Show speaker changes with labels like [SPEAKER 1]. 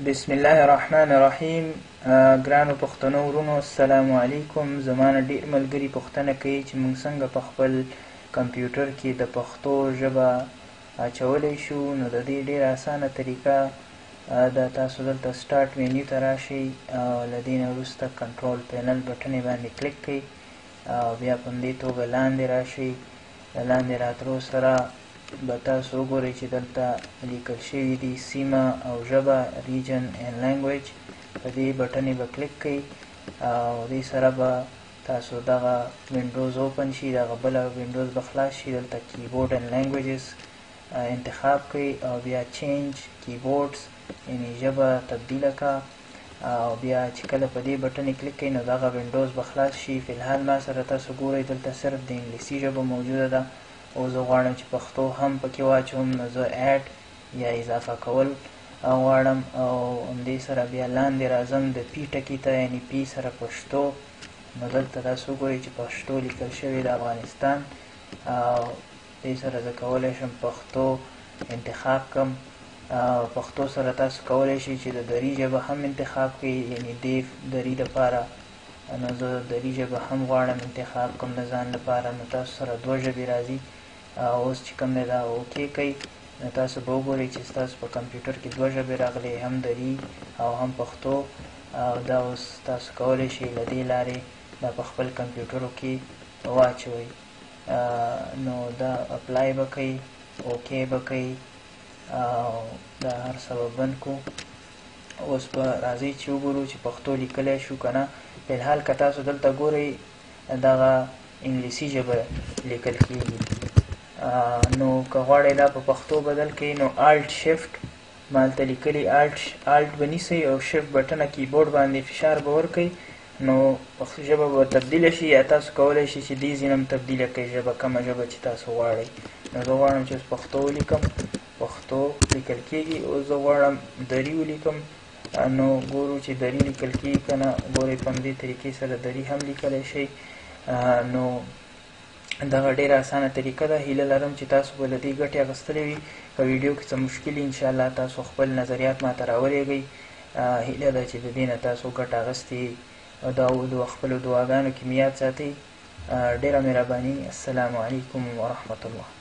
[SPEAKER 1] بسم الله الرحمن الرحیم. ګرانو پښتنو ورونو، السلام علیکم. زما نه ډېر ملګري پوښتنه کوي چې موږ څنګه په خپل کمپیوټر کې د پښتو ژبه اچولی شو. نو د دې ډېره اسانه طریقه ده، تاسو دلته سټارټ مینیو ته راشئ او له دې نه وروسته کنټرول پینل بټنې باندې کلیک کړئ او بیا په همدې توګه لاندې راشئ. لاندې راتلو سره به تاسو وګورئ چې دلته لیکل شوي دي سیمه او ژبه، ریجن اینډ لینګویج. په دې بټنې به کلیک کړئ او دې سره به تاسو دغه وینډوز اوپن شي، دغه بله وینډوز به خلاص شي. دلته کیبورډ اینډ لینګویجز انتخاب کړئ او بیا چینج کیبورډز یعنې ژبه تبدیله کړه او بیا چې کله په دې بټنې کلیک کړئ نو دغه وینډوز به خلاص شي. فلحال ما سره تاسو ګورئ دلته صرف د انګلیسي ژبه موجوده ده او زه غواړم چې پښتو هم پکې واچوم، نو زه ایډ یا اضافه کول غواړم او همدې سره بیا لاندې راځم د پی ټکي ته، یعنې پی سره پښتو. نو دلته تاسو وګورئ چې پښتو لیکل شوې د افغانستان او دې سره زه کولی شم پښتو انتخاب کړم. پښتو سره تاسو کولی شئ چې د دري ژبه هم انتخاب کړئ، یعنې د دري دپاره نو زه دري ژبه هم غواړم انتخاب کړم د ځان لپاره. نو تاسو سره دوه ژبې راځي. اوس چې کوم دی دا اوکې کوئ نو تاسو به وګورئ چې ستاسو په کمپیوټر کې دوه ژبې راغلې، هم دري او هم پښتو. او دا اوس تاسو کولی شئ له دې لارې دا په خپل کمپیوټرو کې واچوئ. نو دا اپلای به کوئ، اوکې به کوئ او دا هر څه به بند کړو. اوس به راځئ چې وګورو چې پښتو لیکلی شو که نه. فلحال که تاسو دلته ګورئ دغه انګلیسي ژبه لیکل کېږي، نو که غواړئ دا په پښتو بدل کړئ نو الټ شفټ ما هلته لیکلي الټ به نیسئ او شفټ بټنه کیبورډ باندې فشار به ورکئ نو ژبه به تبدیله شي. یا تاسو کولی شئ چې دې ځینه هم تبدیله کړئ ژبه، کومه ژبه چې تاسو غواړئ. نو زه غواړم چې اوس پښتو ولیکم، پښتو لیکل کېږي. اوس زه غواړم دري ولیکم، نو ګورو چې دري لیکل کېږي که نه. ګورئ په همدې طریقې سره دري هم لیکلی شئ. نو دغه ډېره اسانه طریقه ده. هیله لرم چې تاسو به له دې ګټې اخیستلې وي. په ویډیو کې څه مشکل وي انشاءالله تاسو خپل نظریات ماته راولېږئ. هیله ده چې د دې نه تاسو ګټه اخیستې او دا د خپلو دعاګانو کې مې یاد ساتئ. ډېره مهرباني. السلام علیکم ورحمة الله.